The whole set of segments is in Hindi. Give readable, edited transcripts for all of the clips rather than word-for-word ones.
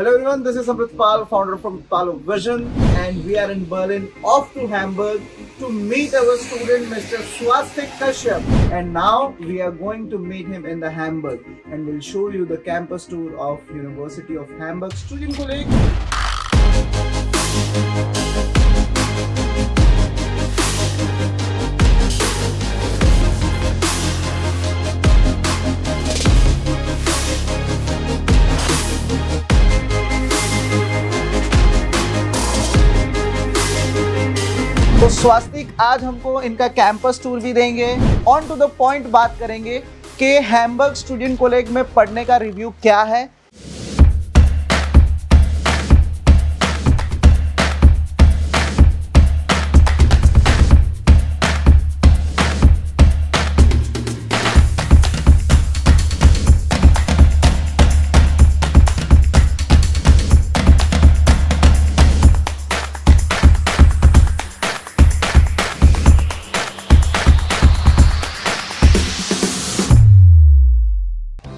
Hello everyone, this is Amrit Pal, founder from Palo Vision, and we are in Berlin, off to Hamburg to meet our student Mr. Swastik Kashyap. And now we are going to meet him in the Hamburg, and we'll show you the campus tour of University of Hamburg Studienkolleg. तो स्वास्तिक आज हमको इनका कैंपस टूर भी देंगे, ऑन टू द पॉइंट बात करेंगे कि हैम्बर्ग स्टूडेंटकोलेग में पढ़ने का रिव्यू क्या है।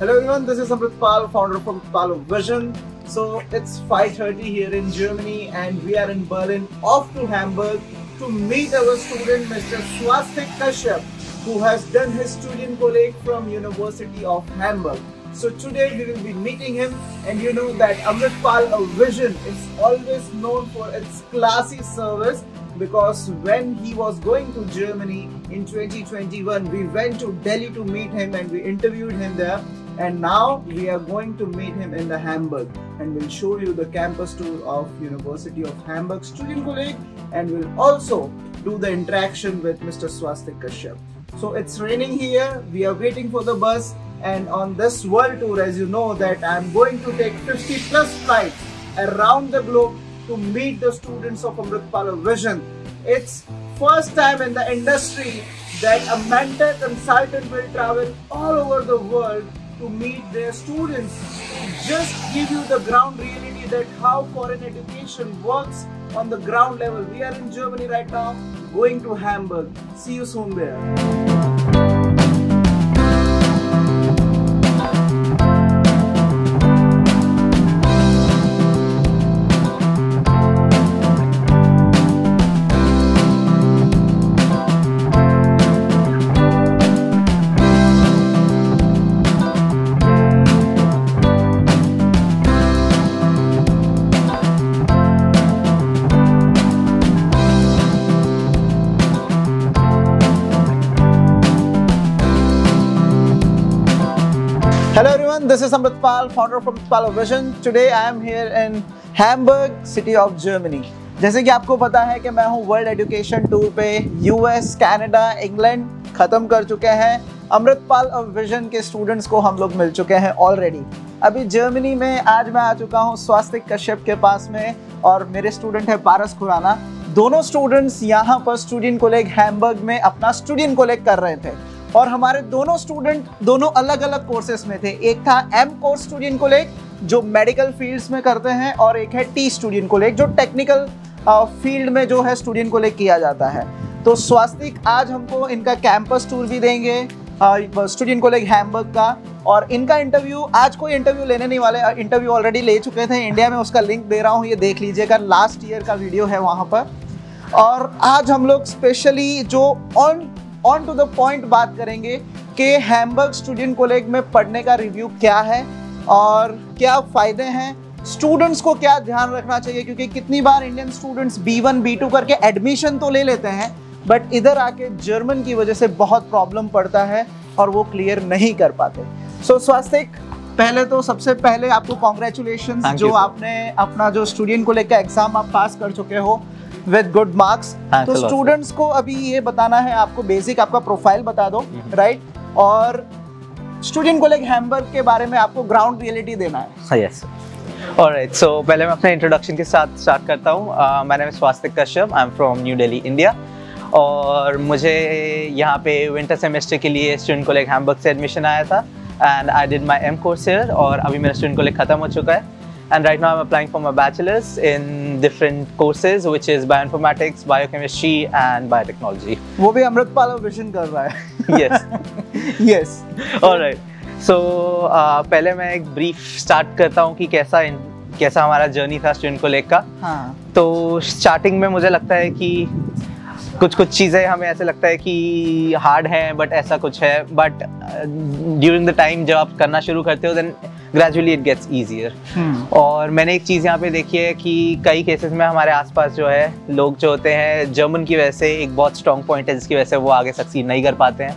Hello everyone, this is Amrit Pal, founder from Palo Vision. So it's 5:30 here in Germany and we are in Berlin, off to Hamburg to meet our student Mr. Swastik Kashyap, who has done his Studienkolleg from University of Hamburg. So today we will be meeting him, and you know that Amrit Pal Vision is always known for its classy service, because when he was going to Germany in 2021, we went to Delhi to meet him and we interviewed him there. And now we are going to meet him in the Hamburg, and we'll show you the campus tour of University of Hamburg Studienkolleg, and we'll also do the interaction with Mr. Swastik Kashyap. So it's raining here, we are waiting for the bus, and on this world tour, as you know, that I'm going to take 50+ flights around the globe to meet the students of Amrit Pal Vision. It's first time in the industry that a mentor consultant will travel all over the world to meet their students, to just give you the ground reality that how foreign education works on the ground level. We are in Germany right now, going to Hamburg. See you soon there. Hello everyone, this is Amrit Pal, founder from Palo Vision. Today I am here in Hamburg, city of Germany. जैसे कि आपको पता है कि मैं हूँ वर्ल्ड एजुकेशन टूर पे, यूएस, कनाडा, इंग्लैंड ख़त्म कर चुके हैं। अमृत पाल विजन के स्टूडेंट्स को हम लोग मिल चुके हैं ऑलरेडी। अभी जर्मनी में आज मैं आ चुका हूँ स्वास्तिक कश्यप के पास में, और मेरे स्टूडेंट है पारस खुराना। दोनों स्टूडेंट्स यहाँ पर स्टूडियनकोलेग हैम्बर्ग में अपना स्टूडियनकोलेग कर रहे थे, और हमारे दोनों स्टूडेंट दोनों अलग अलग कोर्सेस में थे। एक था एम कोर्स स्टूडियनकोलेग जो मेडिकल फील्ड्स में करते हैं, और एक है टी स्टूडियनकोलेग जो टेक्निकल फील्ड में जो है स्टूडियनकोलेग किया जाता है। तो स्वास्तिक आज हमको इनका कैंपस टूर भी देंगे स्टूडियनकोलेग हैम्बर्ग का, और इनका इंटरव्यू आज कोई इंटरव्यू लेने नहीं वाले, इंटरव्यू ऑलरेडी ले चुके थे इंडिया में, उसका लिंक दे रहा हूँ, ये देख लीजिएगा, लास्ट ईयर का वीडियो है वहाँ पर। और आज हम लोग स्पेशली जो ऑन टू द पॉइंट बात करेंगे कि हैम्बर्ग स्टूडियनकोलेग में पढ़ने का रिव्यू क्या है और क्या फ़ायदे हैं, स्टूडेंट्स को क्या ध्यान रखना चाहिए, क्योंकि कितनी बार इंडियन स्टूडेंट्स B1 B2 करके एडमिशन तो ले लेते हैं, बट इधर आके जर्मन की वजह से बहुत प्रॉब्लम पड़ता है और वो क्लियर नहीं कर पाते। सो स्वास्तिक, पहले तो सबसे पहले आपको कॉन्ग्रेचुलेशंस, जो आपने अपना जो स्टूडियनकोलेग का एग्ज़ाम आप पास कर चुके हो विद गुड मार्क्स। तो स्टूडेंट्स को अभी ये बताना है आपको, बेसिक आपका प्रोफाइल बता दो, राइट, और स्टूडियनकोलेग हैम्बर्ग के बारे में आपको ग्राउंड रियलिटी देना है। Yes, alright. सो पहले मैं अपने इंट्रोडक्शन के साथ स्टार्ट करता हूँ। My name is Swastik Kashyap, I am from New Delhi, India, और मुझे यहाँ पे विंटर सेमेस्टर के लिए स्टूडियनकोलेग हैम्बर्ग से एडमिशन आया था, and I did my M course here, और अभी मेरा स्टूडियनकोलेग खत्म हो चुका है। And right now I'm applying for my bachelor's in different courses, which is bioinformatics, biochemistry and biotechnology. वो भी अमृत पाल विजन कर रहा है। Yes. Yes. All right. So पहले मैं एक ब्रीफ स्टार्ट करता हूँ कि कैसा कैसा हमारा जर्नी था स्टूडेंट कोलेग का। हाँ। तो स्टार्टिंग में मुझे लगता है कि कुछ चीज़ें हमें ऐसे लगता है कि हार्ड है, बट ऐसा कुछ है, बट ड्यूरिंग द टाइम जब आप करना शुरू करते हो then gradually it gets easier. और मैंने एक चीज़ यहाँ पे देखी है कि कई केसेस में हमारे आसपास जो है लोग जो होते हैं जर्मन की वजह से एक बहुत स्ट्रॉन्ग पॉइंट है जिसकी वजह से वो आगे सक्सीड नहीं कर पाते हैं।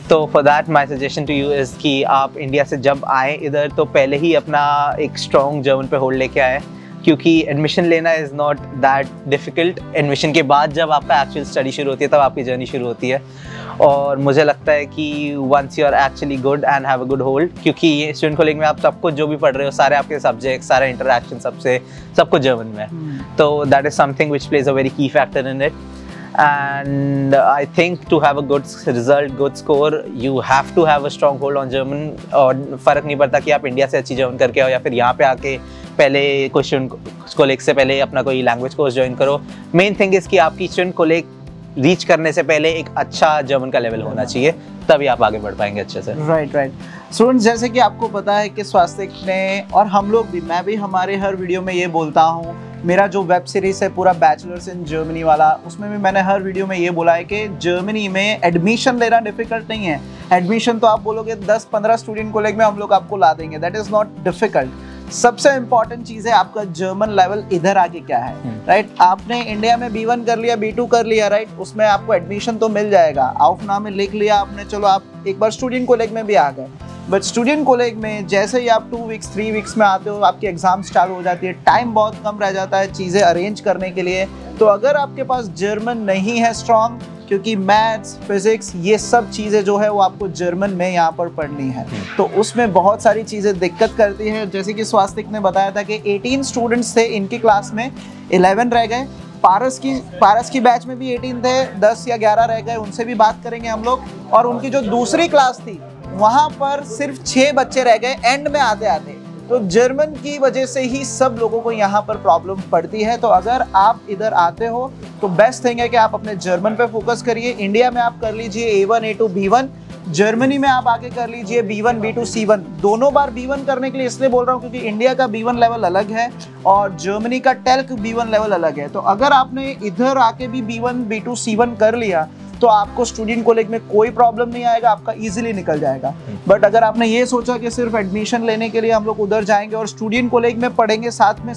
तो for that my suggestion to you is कि आप इंडिया से जब आएँ इधर तो पहले ही अपना एक स्ट्रॉन्ग जर्मन पे होल्ड लेके आए, क्योंकि एडमिशन लेना is not that difficult. Admission के बाद जब आपका एक्चुअल स्टडी शुरू होती है तब आपकी जर्नी शुरू होती है। और मुझे लगता है कि once you are actually good and have a good hold, क्योंकि ये स्टूडेंट कॉलेज में आप सब कुछ जो भी पढ़ रहे हो सारे आपके सब्जेक्ट सारे इंटरेक्शन सब कुछ जर्मन में है। तो that is something which plays a very key factor in it. And I think to have a good result, good score, you have to have a strong hold on German। और फ़र्क नहीं पड़ता कि आप इंडिया से अच्छी जर्मन करके आओ या फिर यहाँ पे आके पहले कोई स्टूडेंट कोलेग से पहले अपना कोई लैंग्वेज कोर्स ज्वाइन करो। मेन थिंग इज़ कि आपकी स्टूडेंट कोलेग रीच करने से पहले एक अच्छा जर्मन का लेवल होना चाहिए, तभी आप आगे बढ़ पाएंगे अच्छे से। राइट। स्टूडेंट्स, जैसे कि आपको पता है कि स्वास्तिक ने और हम लोग भी, मैं भी हमारे हर वीडियो में ये बोलता हूँ, मेरा जो वेब सीरीज़ है पूरा बैचलर्स इन जर्मनी वाला, उसमें भी मैंने हर वीडियो में ये बोला है कि जर्मनी में एडमिशन लेना डिफ़िकल्ट नहीं है। एडमिशन तो आप बोलोगे 10-15 स्टूडेंट कोलेग में हम लोग आपको ला देंगे, दैट इज़ नॉट डिफ़िकल्ट। सबसे इम्पॉर्टेंट चीज़ है आपका जर्मन लेवल इधर आके क्या है, राइट। आपने इंडिया में B1 कर लिया, B2 कर लिया, राइट, उसमें आपको एडमिशन तो मिल जाएगा, aufnahme में लिख लिया आपने, चलो आप एक बार स्टूडेंट कोलेग में भी आ गए। बट स्टूडेंट कोलेग में जैसे ही आप 2 वीक्स 3 वीक्स में आते हो आपकी एग्जाम्स चालू हो जाती है, टाइम बहुत कम रह जाता है चीज़ें अरेंज करने के लिए। तो अगर आपके पास जर्मन नहीं है स्ट्रॉन्ग, क्योंकि मैथ्स फिजिक्स ये सब चीज़ें जो है वो आपको जर्मन में यहाँ पर पढ़नी है, तो उसमें बहुत सारी चीज़ें दिक्कत करती है। जैसे कि स्वास्तिक ने बताया था कि 18 स्टूडेंट्स थे इनकी क्लास में, 11 रह गए। पारस की बैच में भी 18 थे, 10 या 11 रह गए, उनसे भी बात करेंगे हम लोग। और उनकी जो दूसरी क्लास थी वहाँ पर सिर्फ 6 बच्चे रह गए एंड में आते आते। तो जर्मन की वजह से ही सब लोगों को यहाँ पर प्रॉब्लम पड़ती है। तो अगर आप इधर आते हो तो बेस्ट थिंग है कि आप अपने जर्मन पे फोकस करिए। इंडिया में आप कर लीजिए A1 A2 B1, जर्मनी में आप आके कर लीजिए B1 B2 C1। दोनों बार B1 करने के लिए इसलिए बोल रहा हूँ क्योंकि इंडिया का B1 लेवल अलग है और जर्मनी का टेल्क B1 लेवल अलग है। तो अगर आपने इधर आके भी B1 B2 C1 कर लिया तो आपको स्टूडेंट कॉलेज में कोई प्रॉब्लम नहीं आएगा, आपका इजीली निकल जाएगा। बट अगर आपने ये सोचा कि सिर्फ एडमिशन लेने के लिए हम लोग उधर जाएंगे और स्टूडेंट कॉलेज में पढ़ेंगे साथ में,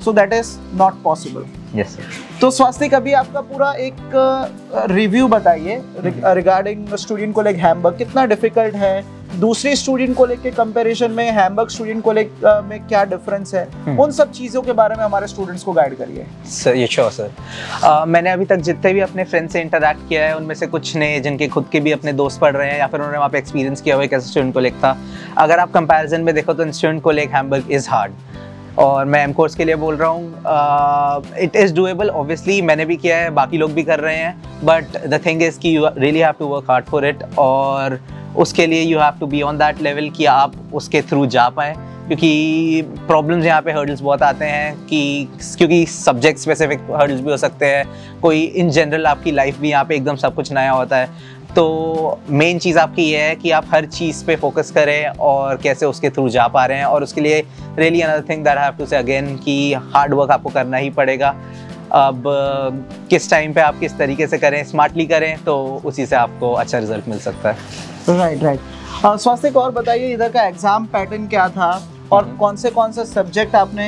so that is not possible. Yes. तो स्वास्तिक, अभी आपका पूरा एक रिव्यू बताइए रिगार्डिंग स्टूडेंट कॉलेज हैम्बर्ग, कितना डिफिकल्ट है, दूसरी स्टूडेंट कॉलेज के कंपैरिजन में हैम्बर्ग स्टूडेंट कॉलेज में क्या डिफरेंस है, उन सब चीज़ों के बारे में हमारे स्टूडेंट्स को गाइड करिए। सर ये श्योर सर। मैंने अभी तक जितने भी अपने फ्रेंड्स से इंटरैक्ट किया है उनमें से कुछ ने जिनके खुद के भी अपने दोस्त पढ़ रहे हैं या फिर उन्होंने वहाँ पे एक्सपीरियंस किया हुआ है कैसे स्टूडेंट कॉलेज था, अगर आप कंपैरिजन में देखो तो student college Hamburg is hard. और मैं एम कोर्स के लिए बोल रहा हूँ, इट इज़ डूएबल ऑब्वियसली, मैंने भी किया है, बाकी लोग भी कर रहे हैं, बट द थिंग इज़ कि you really have to work hard for it. और उसके लिए you have to be on that level कि आप उसके थ्रू जा पाएँ, क्योंकि प्रॉब्लम्स यहाँ पे हर्डल्स बहुत आते हैं कि क्योंकि सब्जेक्ट स्पेसिफिक हर्डल्स भी हो सकते हैं, कोई इन जनरल आपकी लाइफ भी यहाँ पे एकदम सब कुछ नया होता है। तो मेन चीज़ आपकी ये है कि आप हर चीज़ पे फोकस करें और कैसे उसके थ्रू जा पा रहे हैं। और उसके लिए really another thing that I have to say again कि हार्ड वर्क आपको करना ही पड़ेगा। अब किस टाइम पे आप किस तरीके से करें, स्मार्टली करें, तो उसी से आपको अच्छा रिजल्ट मिल सकता है। राइट। स्वास्तिक, और बताइए इधर का एग्ज़ाम पैटर्न क्या था और कौन से सब्जेक्ट आपने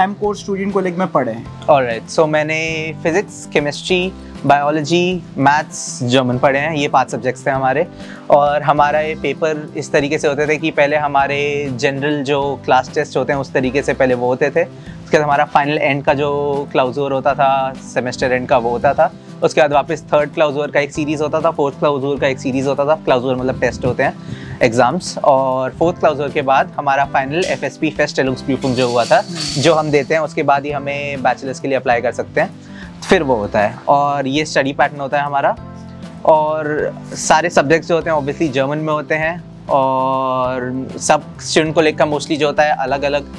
एम कोर्स स्टूडेंट कॉलेज में पढ़े हैं? ऑलराइट, सो मैंने physics, chemistry, biology, maths, German पढ़े हैं। ये 5 सब्जेक्ट्स थे हमारे। और हमारा ये पेपर इस तरीके से होते थे कि पहले हमारे जनरल जो क्लास टेस्ट होते हैं उस तरीके से पहले वो होते थे, उसके बाद हमारा फाइनल एंड का जो क्लाउजर होता था, सेमेस्टर एंड का वो होता था, उसके बाद वापस थर्ड क्लाउजर का एक सीरीज़ होता था, फोर्थ क्लाउजर का एक सीरीज़ होता था। क्लाउजर मतलब टेस्ट होते हैं, एग्जाम्स। और फोर्थ क्लाउजर के बाद हमारा फाइनल FSP फेस्टेलुंग्सप्रूफुंग जो हुआ था, जो हम देते हैं, उसके बाद ही हमें बैचलर्स के लिए अप्लाई कर सकते हैं, फिर वो होता है। और ये स्टडी पैटर्न होता है हमारा। और सारे सब्जेक्ट्स जो होते हैं ऑब्वियसली जर्मन में होते हैं। और सब स्टूडेंट कॉलेज का मोस्टली जो होता है अलग अलग,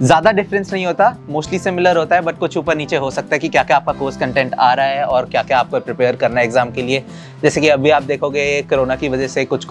ज़्यादा डिफरेंस नहीं होता, मोस्टली सिमिलर होता है, बट कुछ ऊपर नीचे हो सकता है कि क्या क्या आपका कोर्स कंटेंट आ रहा है और क्या क्या आपको प्रिपेयर करना है एग्ज़ाम के लिए। जैसे कि अभी आप देखोगे कोरोना की वजह से कुछ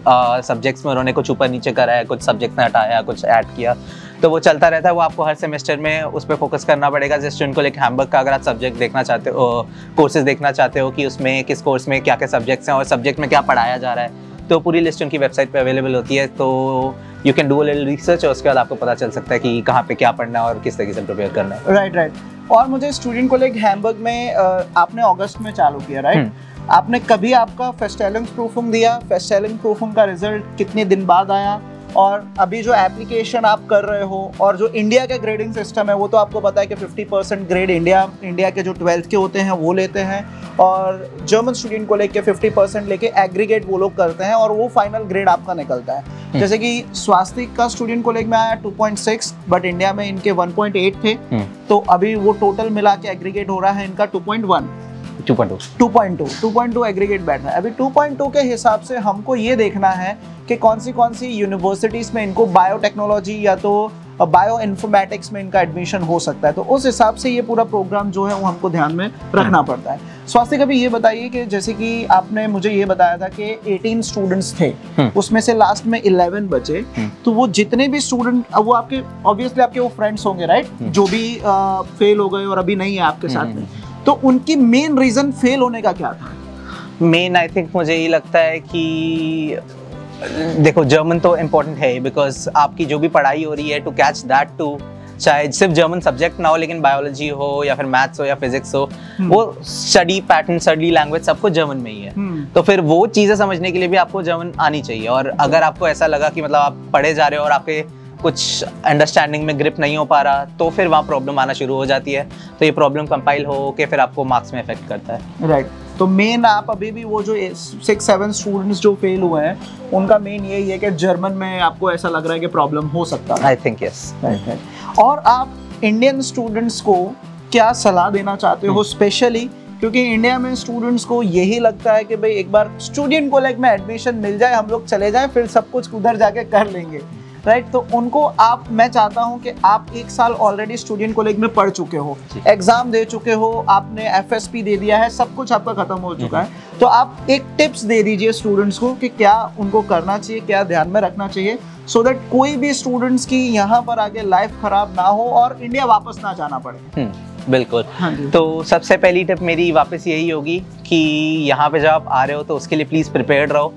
सब्जेक्ट्स में उन्होंने कुछ ऊपर नीचे करा है, कुछ सब्जेक्ट्स ने हटाया, कुछ ऐड किया। तो वो चलता रहता है, वो आपको हर सेमेस्टर में उस पर फोकस करना पड़ेगा। जैसे स्टूडेंट कॉलेज हैम्बर्ग का अगर आप सब्जेक्ट देखना चाहते हो, कोर्सेज देखना चाहते हो कि उसमें किस कोर्स में क्या क्या सब्जेक्ट्स हैं और सब्जेक्ट में क्या पढ़ाया जा रहा है, तो पूरी लिस्ट उनकी वेबसाइट पे अवेलेबल होती है। तो you can do a little research और उसके बाद आपको पता चल सकता है कि कहाँ पे क्या पढ़ना है और किस तरीके से प्रिपेयर करना है। राइट। और मुझे स्टूडेंट कॉलेज हैम्बर्ग में आपने अगस्त में चालू किया, राइट? आपने कभी आपका फेस्टेलिंग प्रूफिंग दिया? फेस्टेलिंग प्रूफिंग का रिजल्ट कितने दिन बाद आया? और अभी जो एप्लीकेशन आप कर रहे हो और जो इंडिया का ग्रेडिंग सिस्टम है, वो तो आपको पता है कि 50% ग्रेड इंडिया के जो 12th के होते हैं वो लेते हैं, और जर्मन स्टूडेंट कॉलेज के 50% लेके एग्रीगेट वो लोग करते हैं और वो फाइनल ग्रेड आपका निकलता है। जैसे कि स्वास्तिक का स्टूडेंट कॉलेज में आया 2.6, बट इंडिया में इनके 1.8 थे, तो अभी वो टोटल मिला के एग्रीगेट हो रहा है इनका 2.2 एग्रीगेट बैठ रहा है। अभी 2.2 के हिसाब से हमको ये देखना है कि कौन सी यूनिवर्सिटीज़ में इनको बायोटेक्नोलॉजी या तो बायो इन्फॉर्मेटिक्स में इनका एडमिशन हो सकता है, तो उस हिसाब से ये पूरा प्रोग्राम जो है वो हमको ध्यान में रखना पड़ता है। स्वास्थ्य कभी ये बताइए कि जैसे कि आपने मुझे ये बताया था कि 18 स्टूडेंट्स थे, उसमें से लास्ट में 11 बचे, तो वो जितने भी स्टूडेंट, वो आपके ऑब्वियसली आपके वो फ्रेंड्स होंगे, राइट, जो भी फेल हो गए और अभी नहीं है आपके साथ में, तो उनकी मेन रीजन फेल होने का क्या था? मेन आई थिंक मुझे ये लगता है कि देखो जर्मन तो इम्पोर्टेंट है, बिकॉज आपकी जो भी पढ़ाई हो रही है टू कैच दैट टू, चाहे सिर्फ जर्मन सब्जेक्ट ना हो लेकिन बायोलॉजी हो या फिर मैथ्स हो या फिजिक्स हो, वो स्टडी पैटर्न, स्टडी लैंग्वेज सब कुछ जर्मन में ही है। तो फिर वो चीज़ें समझने के लिए भी आपको जर्मन आनी चाहिए। और अगर आपको ऐसा लगा कि मतलब आप पढ़े जा रहे हो और आपके कुछ अंडरस्टैंडिंग में ग्रिप नहीं हो पा रहा, तो फिर वहाँ प्रॉब्लम आना शुरू हो जाती है। तो ये प्रॉब्लम कंपाइल हो के फिर आपको मार्क्स में इफेक्ट करता है। राइट। तो मेन आप अभी भी वो जो 6-7 स्टूडेंट्स जो फेल हुए हैं, उनका मेन यही है कि जर्मन में आपको ऐसा लग रहा है कि प्रॉब्लम हो सकता है। I think yes. राइट। और आप इंडियन स्टूडेंट्स को क्या सलाह देना चाहते हो, स्पेशली क्योंकि इंडिया में स्टूडेंट्स को यही लगता है कि भाई एक बार स्टूडेंट कॉलेज में एडमिशन मिल जाए, हम लोग चले जाएं, फिर सब कुछ उधर जाके कर लेंगे, राइट? तो उनको मैं चाहता हूं कि आप 1 साल ऑलरेडी स्टूडेंट कॉलेज में पढ़ चुके हो, एग्जाम दे चुके हो, आपने FSP दे दिया है, सब कुछ आपका खत्म हो चुका है, तो आप एक टिप्स दे दीजिए स्टूडेंट्स को कि क्या उनको करना चाहिए, क्या ध्यान में रखना चाहिए, सो दैट कोई भी स्टूडेंट्स की यहाँ पर आगे लाइफ खराब ना हो और इंडिया वापस ना जाना पड़े। बिल्कुल। तो सबसे पहली टिप मेरी वापस यही होगी कि यहाँ पे जब आप आ रहे हो तो उसके लिए प्लीज़ प्रिपेयर्ड रहो,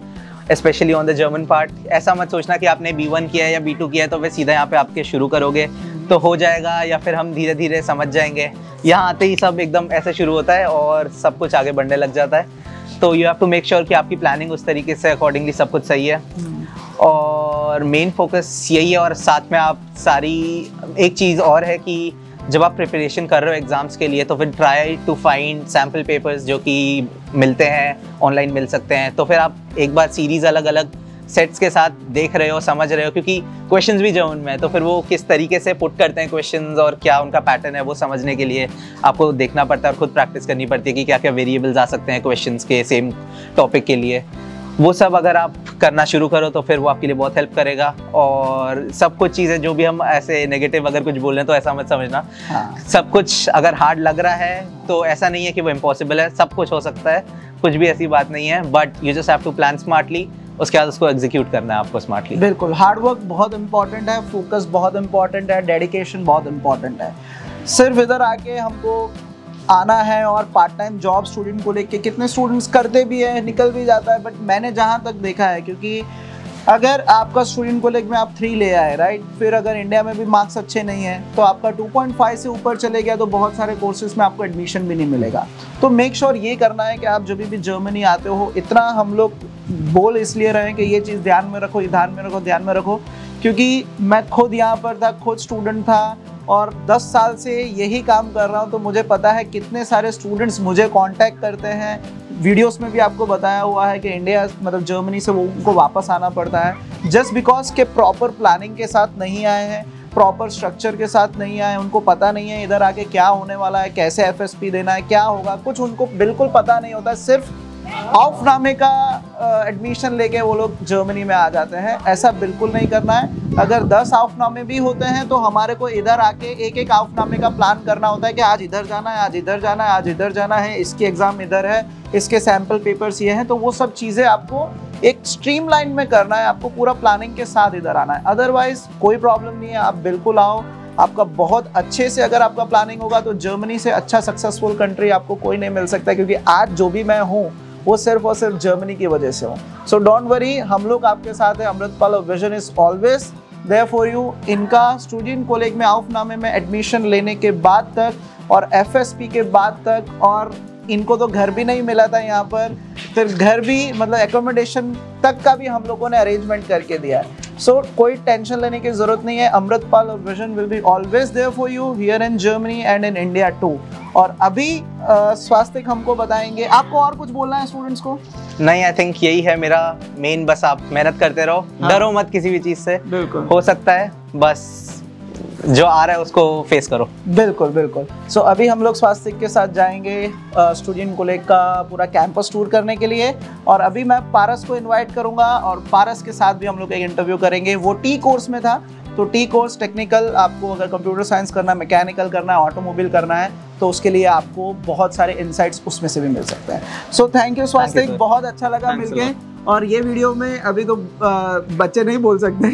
specially on the German part. ऐसा मत सोचना कि आपने B1 किया है या B2 किया है तो वे सीधा यहाँ पे आपके शुरू करोगे तो हो जाएगा, या फिर हम धीरे धीरे समझ जाएंगे। यहाँ आते ही सब एकदम ऐसे शुरू होता है और सब कुछ आगे बढ़ने लग जाता है। तो you have to make sure कि आपकी प्लानिंग उस तरीके से अकॉर्डिंगली सब कुछ सही है, और मेन फोकस यही है। और साथ में आप एक चीज़ और है कि जब आप प्रिपरेशन कर रहे हो एग्जाम्स के लिए तो फिर try to find sample papers जो कि मिलते हैं, ऑनलाइन मिल सकते हैं। तो फिर आप एक बार सीरीज़ अलग अलग सेट्स के साथ देख रहे हो, समझ रहे हो, क्योंकि क्वेश्चंस भी जर्मन में है तो फिर वो किस तरीके से पुट करते हैं क्वेश्चंस और क्या उनका पैटर्न है वो समझने के लिए आपको देखना पड़ता है और खुद प्रैक्टिस करनी पड़ती है कि क्या क्या वेरिएबल्स आ सकते हैं क्वेश्चंस के सेम टॉपिक के लिए। वो सब अगर आप करना शुरू करो तो फिर वो आपके लिए बहुत हेल्प करेगा। और सब कुछ चीज़ें जो भी हम ऐसे नेगेटिव अगर कुछ बोल रहे हैं तो ऐसा मत समझना। सब कुछ अगर हार्ड लग रहा है तो ऐसा नहीं है कि वो इम्पॉसिबल है, सब कुछ हो सकता है, कुछ भी ऐसी बात नहीं है। But you just have to plan smartly, उसके बाद उसको एग्जीक्यूट करना है आपको स्मार्टली। बिल्कुल, हार्ड वर्क बहुत इंपॉर्टेंट है, फोकस बहुत इंपॉर्टेंट है, डेडिकेशन बहुत इंपॉर्टेंट है। सिर्फ इधर आके हमको आना है और पार्ट टाइम जॉब स्टूडेंट को लेके कितने स्टूडेंट्स करते भी है, निकल भी जाता है, बट मैंने जहाँ तक देखा है, क्योंकि अगर आपका स्टूडेंट कॉलेज में आप 3 ले आए, राइट, फिर अगर इंडिया में भी मार्क्स अच्छे नहीं है तो आपका 2.5 से ऊपर चले गया तो बहुत सारे कोर्सेज में आपको एडमिशन भी नहीं मिलेगा। तो मेक श्योर ये करना है कि आप जब भी जर्मनी आते हो, इतना हम लोग बोल इसलिए रहे हैं कि ये चीज़ ध्यान में रखो, ध्यान में रखो, क्योंकि मैं खुद यहाँ पर था, खुद स्टूडेंट था और 10 साल से यही काम कर रहा हूँ, तो मुझे पता है कितने सारे स्टूडेंट्स मुझे कांटेक्ट करते हैं। वीडियोस में भी आपको बताया हुआ है कि इंडिया मतलब जर्मनी से वो उनको वापस आना पड़ता है जस्ट बिकॉज के प्रॉपर प्लानिंग के साथ नहीं आए हैं, प्रॉपर स्ट्रक्चर के साथ नहीं आए, उनको पता नहीं है इधर आके क्या होने वाला है, कैसे FSP देना है, क्या होगा, कुछ उनको बिल्कुल पता नहीं होता। सिर्फ ऑफनामे का एडमिशन लेके वो लोग जर्मनी में आ जाते हैं। ऐसा बिल्कुल नहीं करना है। अगर 10 ऑफनामे भी होते हैं तो हमारे को इधर आके एक ऑफनामे का प्लान करना होता है कि आज इधर जाना है, आज इधर जाना है, आज इधर जाना है, इसकी एग्ज़ाम इधर है, इसके सैम्पल पेपर्स ये हैं। तो वो सब चीज़ें आपको एक स्ट्रीमलाइन में करना है, आपको पूरा प्लानिंग के साथ इधर आना है। अदरवाइज कोई प्रॉब्लम नहीं है, आप बिल्कुल आओ। आपका बहुत अच्छे से अगर आपका प्लानिंग होगा तो जर्मनी से अच्छा सक्सेसफुल कंट्री आपको कोई नहीं मिल सकता, क्योंकि आज जो भी मैं हूँ वो सिर्फ और सिर्फ जर्मनी की वजह से हूँ। सो डोंट वरी, हम लोग आपके साथ हैं। Amritpal Vision is always there for you. इनका स्टूडेंट कॉलेज में आउफनामे में एडमिशन लेने के बाद तक और एफएसपी के बाद तक, और इनको तो घर भी नहीं मिला था यहाँ पर, फिर घर भी मतलब एकोमोडेशन तक का भी हम लोगों ने अरेंजमेंट करके दिया है। सो कोई टेंशन लेने की जरूरत नहीं है। Amritpal Vision will be always there for you here in Germany and in India too. और अभी स्वास्तिक हमको बताएंगे। आपको और कुछ बोलना है स्टूडेंट्स को? नहीं, आई थिंक यही है मेरा मेन, बस आप मेहनत करते रहो। हाँ। डरो मत किसी भी चीज से, बिल्कुल हो सकता है, बस जो आ रहा है उसको फेस करो। बिल्कुल बिल्कुल। सो अभी हम लोग स्वास्तिक के साथ जाएंगे स्टूडेंट कॉलेज का पूरा कैंपस टूर करने के लिए, और अभी मैं पारस को इनवाइट करूंगा और पारस के साथ भी हम लोग एक इंटरव्यू करेंगे। वो टी कोर्स में था, तो टी कोर्स टेक्निकल, आपको अगर कंप्यूटर साइंस करना है, मैकेनिकल करना है, ऑटोमोबाइल करना है, तो उसके लिए आपको बहुत सारे इंसाइट्स उसमें से भी मिल सकते हैं। सो थैंक यू स्वास्तिक, बहुत अच्छा लगा मिलके। और ये वीडियो में अभी तो बच्चे नहीं बोल सकते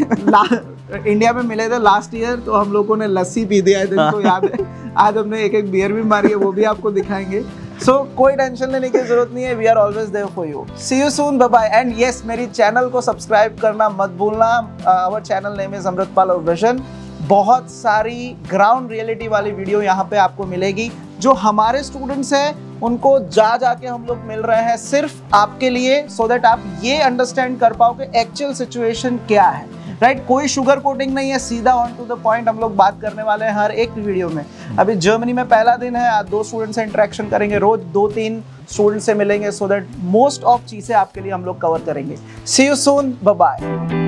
इंडिया में मिले थे लास्ट ईयर, तो हम लोगों ने लस्सी पी दी, आई थिंक तो याद है। आज हमने एक एक बियर भी मारी है, वो भी आपको दिखाएंगे। सो कोई टेंशन लेने की जरूरत नहीं है, we are always there for you. See you soon, bye bye. And yes, मेरी चैनल को सब्सक्राइब करना मत भूलना। Our channel name is Amritpal Vision. बहुत सारी ग्राउंड रियलिटी वाली वीडियो यहाँ पे आपको मिलेगी। जो हमारे स्टूडेंट्स हैं उनको जाके हम लोग मिल रहे हैं सिर्फ आपके लिए, सो दैट आप ये अंडरस्टैंड कर पाओ कि एक्चुअल सिचुएशन क्या है, राइट? कोई शुगर कोटिंग नहीं है, सीधा ऑन टू द पॉइंट हम लोग बात करने वाले हैं हर एक वीडियो में। अभी जर्मनी में पहला दिन है, आज 2 स्टूडेंट से इंटरेक्शन करेंगे, रोज 2-3 स्टूडेंट से मिलेंगे, सो दैट मोस्ट ऑफ चीजें आपके लिए हम लोग कवर करेंगे। सी यू सून, बाय बाय।